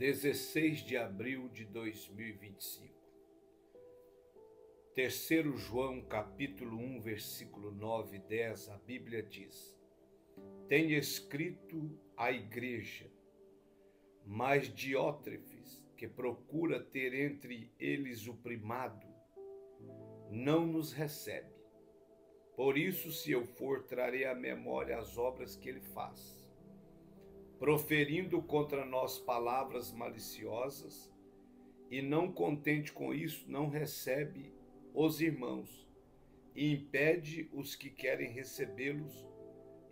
16 de abril de 2025. 3 João capítulo 1, versículo 9 e 10, a Bíblia diz: Tem escrito à igreja, mas Diótrefes, que procura ter entre eles o primado, não nos recebe. Por isso, se eu for, trarei à memória as obras que ele faz, proferindo contra nós palavras maliciosas, e não contente com isso, não recebe os irmãos, e impede os que querem recebê-los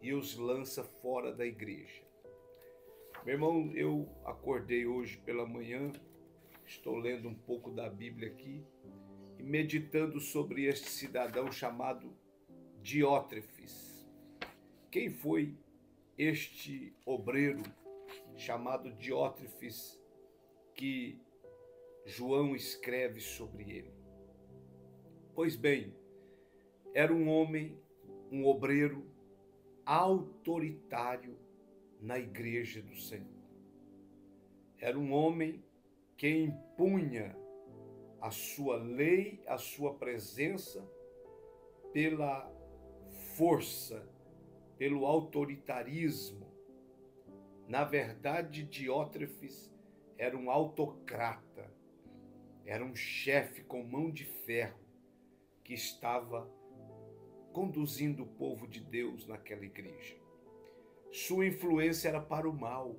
e os lança fora da igreja. Meu irmão, eu acordei hoje pela manhã, estou lendo um pouco da Bíblia aqui, e meditando sobre este cidadão chamado Diótrefes. Quem foi este obreiro chamado Diótrefes que João escreve sobre ele? Pois bem, era um homem, um obreiro autoritário na igreja do Senhor. Era um homem que impunha a sua lei, a sua presença pela força, pelo autoritarismo. Na verdade, Diótrefes era um autocrata, era um chefe com mão de ferro que estava conduzindo o povo de Deus naquela igreja. Sua influência era para o mal,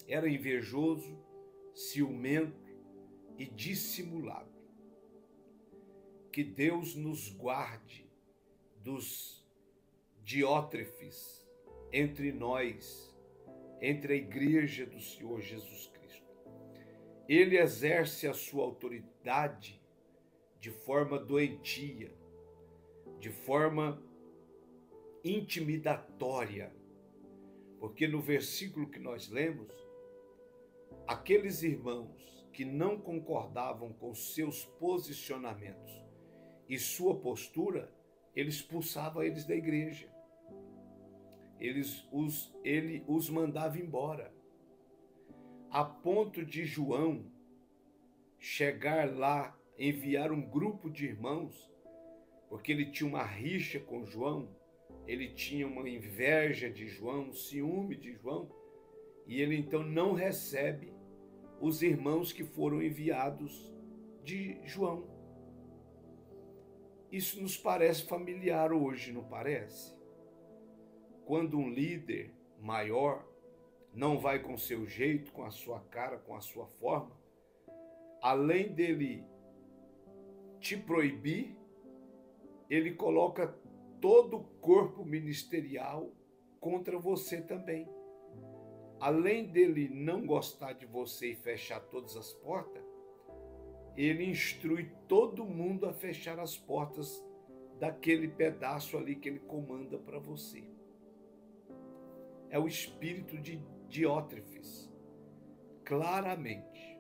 era invejoso, ciumento e dissimulado. Que Deus nos guarde dos Diótrefes entre nós, entre a igreja do Senhor Jesus Cristo. Ele exerce a sua autoridade de forma doentia, de forma intimidatória, porque no versículo que nós lemos, aqueles irmãos que não concordavam com seus posicionamentos e sua postura, ele expulsava eles da igreja. Ele os mandava embora, a ponto de João chegar lá, enviar um grupo de irmãos, porque ele tinha uma rixa com João, ele tinha uma inveja de João, um ciúme de João, e ele então não recebe os irmãos que foram enviados de João. Isso nos parece familiar hoje, não parece? Quando um líder maior não vai com seu jeito, com a sua cara, com a sua forma, além dele te proibir, ele coloca todo o corpo ministerial contra você também. Além dele não gostar de você e fechar todas as portas, ele instrui todo mundo a fechar as portas daquele pedaço ali que ele comanda para você. É o espírito de Diótrefes. Claramente,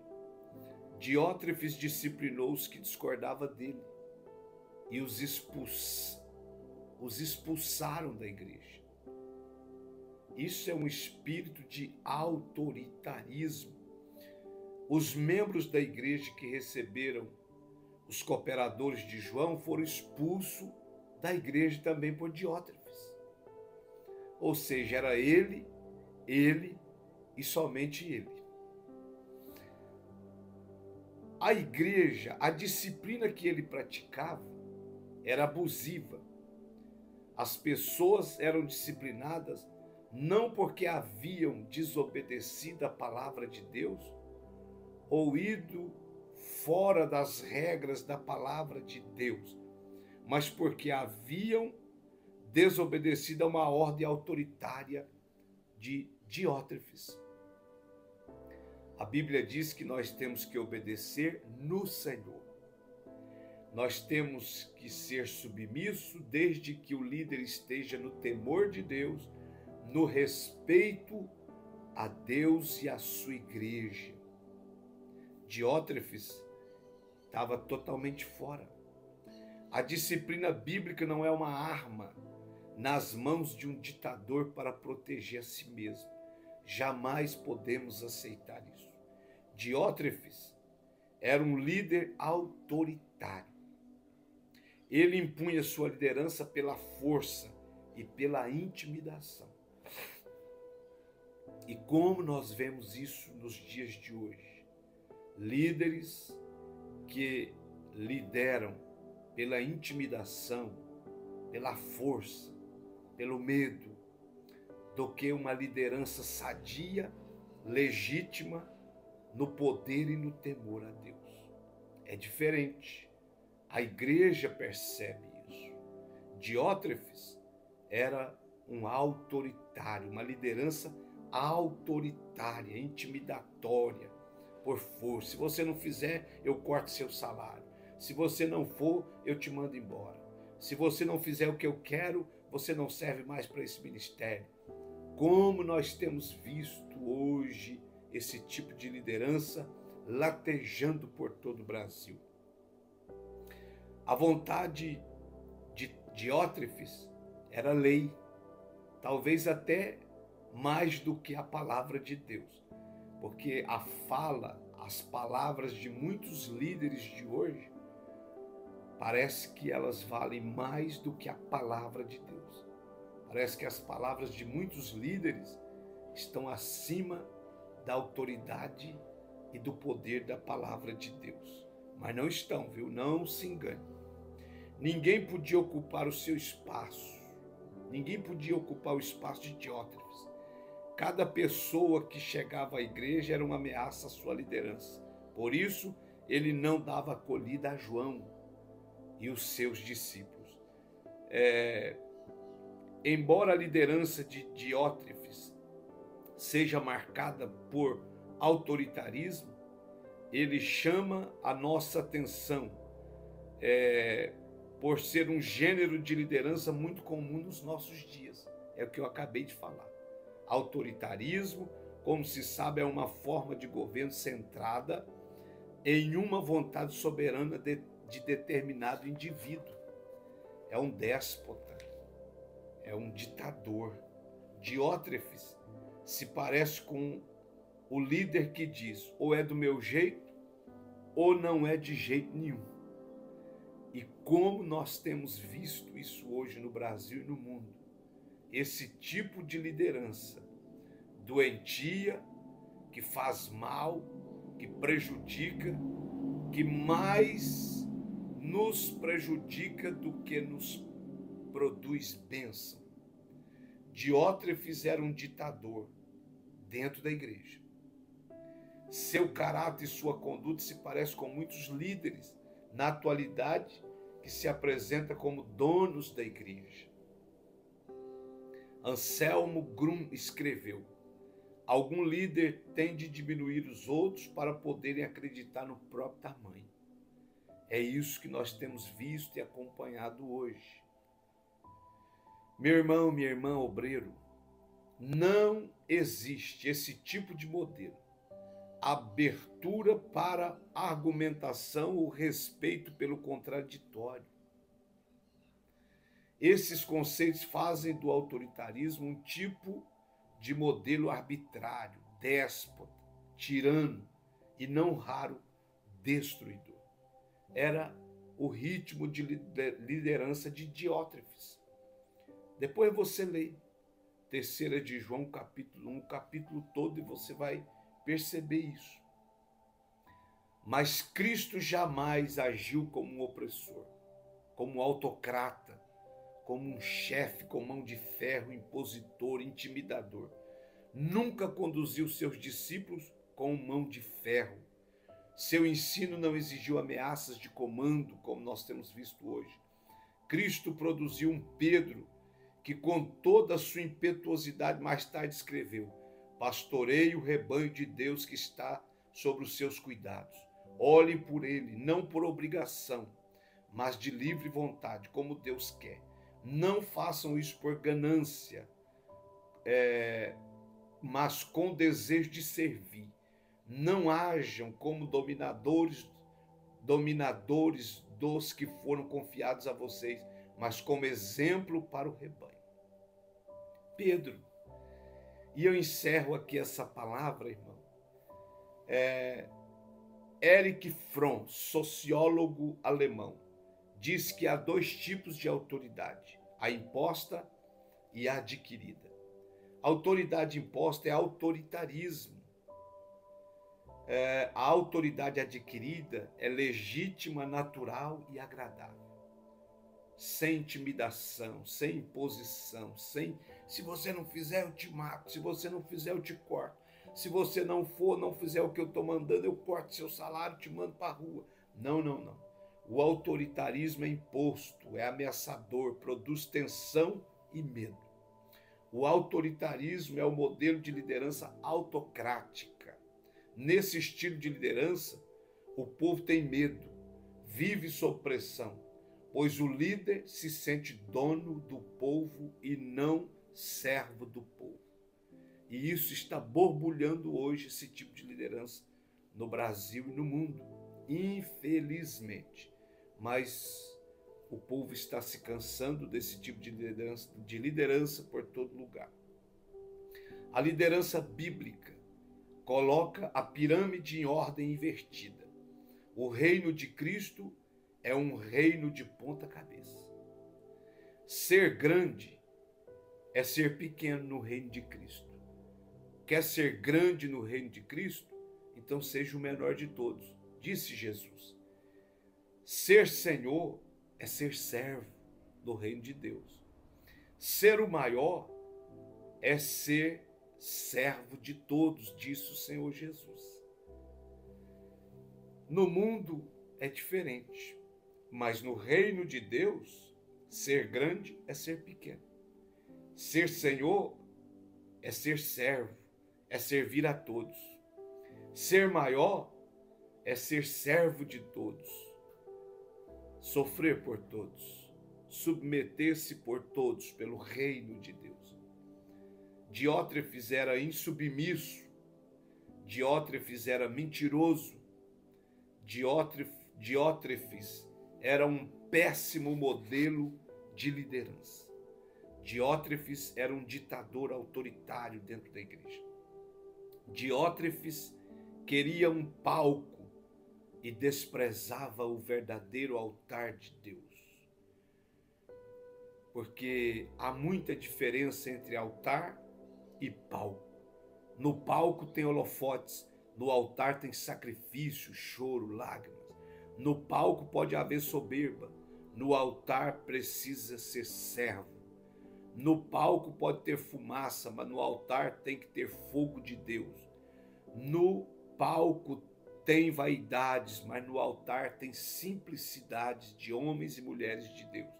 Diótrefes disciplinou os que discordavam dele e os expulsaram da igreja. Isso é um espírito de autoritarismo. Os membros da igreja que receberam os cooperadores de João foram expulsos da igreja também por Diótrefes. Ou seja, era ele e somente ele. A igreja, a disciplina que ele praticava era abusiva. As pessoas eram disciplinadas não porque haviam desobedecido a palavra de Deus ou ido fora das regras da palavra de Deus, mas porque haviam desobedecido a uma ordem autoritária de Diótrefes. A Bíblia diz que nós temos que obedecer no Senhor. Nós temos que ser submissos desde que o líder esteja no temor de Deus, no respeito a Deus e à sua igreja. Diótrefes estava totalmente fora. A disciplina bíblica não é uma arma nas mãos de um ditador para proteger a si mesmo. jamais podemos aceitar isso. Diótrefes era um líder autoritário. Ele impunha sua liderança pela força e pela intimidação. E como nós vemos isso nos dias de hoje? Líderes que lideram pela intimidação, pela força, pelo medo, do que uma liderança sadia, legítima, no poder e no temor a Deus. É diferente. A igreja percebe isso. Diótrefes era um autoritário, uma liderança autoritária, intimidatória, por força. Se você não fizer, eu corto seu salário. Se você não for, eu te mando embora. Se você não fizer o que eu quero, você não serve mais para esse ministério. Como nós temos visto hoje esse tipo de liderança latejando por todo o Brasil. A vontade de Diótrefes era lei, talvez até mais do que a palavra de Deus, porque a fala, as palavras de muitos líderes de hoje, parece que elas valem mais do que a palavra de Deus. Parece que as palavras de muitos líderes estão acima da autoridade e do poder da palavra de Deus. Mas não estão, viu? Não se engane. Ninguém podia ocupar o seu espaço. Ninguém podia ocupar o espaço de Diótrefes. Cada pessoa que chegava à igreja era uma ameaça à sua liderança. Por isso, ele não dava acolhida a João e os seus discípulos. Embora a liderança de Diótrefes seja marcada por autoritarismo, ele chama a nossa atenção por ser um gênero de liderança muito comum nos nossos dias. É o que eu acabei de falar. Autoritarismo, como se sabe, é uma forma de governo centrada em uma vontade soberana de determinado indivíduo. É um déspota, é um ditador. Diótrefes se parece com o líder que diz: ou é do meu jeito, ou não é de jeito nenhum. E como nós temos visto isso hoje no Brasil e no mundo, esse tipo de liderança doentia, que faz mal, que prejudica, que mais nos prejudica do que nos produz bênção. Diótrefes era um ditador dentro da igreja. Seu caráter e sua conduta se parecem com muitos líderes na atualidade que se apresentam como donos da igreja. Anselmo Grum escreveu: algum líder tem de diminuir os outros para poderem acreditar no próprio tamanho. É isso que nós temos visto e acompanhado hoje. Meu irmão, minha irmã, obreiro, não existe esse tipo de modelo. Abertura para argumentação ou respeito pelo contraditório. Esses conceitos fazem do autoritarismo um tipo de modelo arbitrário, déspota, tirano e, não raro, destruidor. Era o ritmo de liderança de Diótrefes. Depois você lê 3 de João, capítulo 1, capítulo todo, e você vai perceber isso. Mas Cristo jamais agiu como um opressor, como um autocrata, como um chefe com mão de ferro, impositor, intimidador. Nunca conduziu seus discípulos com mão de ferro. Seu ensino não exigiu ameaças de comando, como nós temos visto hoje. Cristo produziu um Pedro que, com toda a sua impetuosidade, mais tarde escreveu: pastorei o rebanho de Deus que está sobre os seus cuidados. Olhem por ele, não por obrigação, mas de livre vontade, como Deus quer. Não façam isso por ganância, mas com desejo de servir. Não hajam como dominadores dos que foram confiados a vocês, mas como exemplo para o rebanho. Pedro, E eu encerro aqui essa palavra, irmão. Erich Fromm, sociólogo alemão, diz que há dois tipos de autoridade: a imposta e a adquirida. A autoridade imposta é autoritarismo. A autoridade adquirida é legítima, natural e agradável. Sem intimidação, sem imposição, se você não fizer eu te mato, se você não fizer eu te corto, se você não fizer o que eu estou mandando, eu corto seu salário e te mando para a rua. Não, não, não. O autoritarismo é imposto, é ameaçador, produz tensão e medo. O autoritarismo é o modelo de liderança autocrática. Nesse estilo de liderança, o povo tem medo, vive sob pressão, pois o líder se sente dono do povo e não servo do povo. E isso está borbulhando hoje, esse tipo de liderança, no Brasil e no mundo, infelizmente. Mas o povo está se cansando desse tipo de liderança por todo lugar. A liderança bíblica coloca a pirâmide em ordem invertida. O reino de Cristo é um reino de ponta cabeça. Ser grande é ser pequeno no reino de Cristo. Quer ser grande no reino de Cristo? Então seja o menor de todos, disse Jesus. Ser Senhor é ser servo do reino de Deus. Ser o maior é ser servo de todos, disse o Senhor Jesus. No mundo é diferente, mas no reino de Deus, ser grande é ser pequeno. Ser Senhor é ser servo, é servir a todos. Ser maior é ser servo de todos. Sofrer por todos, submeter-se por todos pelo reino de Deus. Diótrefes era insubmisso, Diótrefes era mentiroso, Diótrefes era um péssimo modelo de liderança. Diótrefes era um ditador autoritário dentro da igreja. Diótrefes queria um palco e desprezava o verdadeiro altar de Deus. Porque há muita diferença entre altar e palco. No palco tem holofotes, no altar tem sacrifício, choro, lágrimas. No palco pode haver soberba, no altar precisa ser servo. No palco pode ter fumaça, mas no altar tem que ter fogo de Deus. No palco tem vaidades, mas no altar tem simplicidades de homens e mulheres de Deus.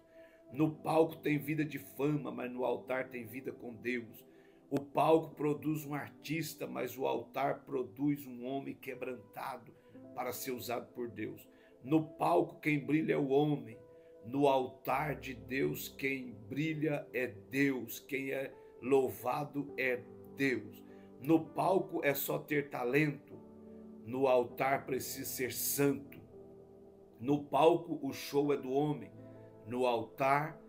No palco tem vida de fama, mas no altar tem vida com Deus. O palco produz um artista, mas o altar produz um homem quebrantado para ser usado por Deus. No palco quem brilha é o homem, no altar de Deus quem brilha é Deus, quem é louvado é Deus. No palco é só ter talento, no altar precisa ser santo. No palco o show é do homem, no altar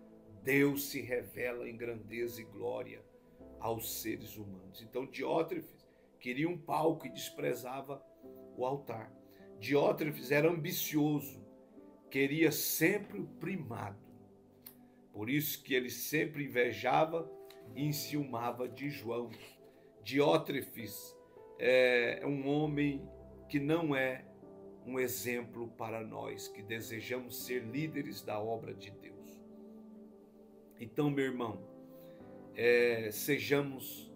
Deus se revela em grandeza e glória aos seres humanos. Então Diótrefes queria um palco e desprezava o altar. Diótrefes era ambicioso, queria sempre o primado. Por isso que ele sempre invejava e enciumava de João. Diótrefes é um homem que não é um exemplo para nós que desejamos ser líderes da obra de Deus. Então, meu irmão, sejamos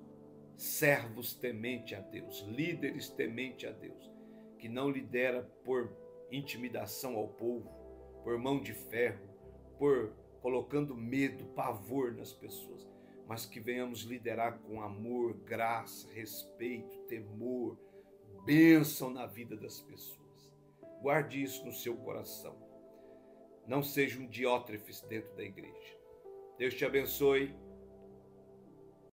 servos temente a Deus, líderes temente a Deus, que não lidera por intimidação ao povo, por mão de ferro, por colocando medo, pavor nas pessoas, mas que venhamos liderar com amor, graça, respeito, temor, bênção na vida das pessoas. Guarde isso no seu coração. Não seja um Diótrefes dentro da igreja. Deus te abençoe.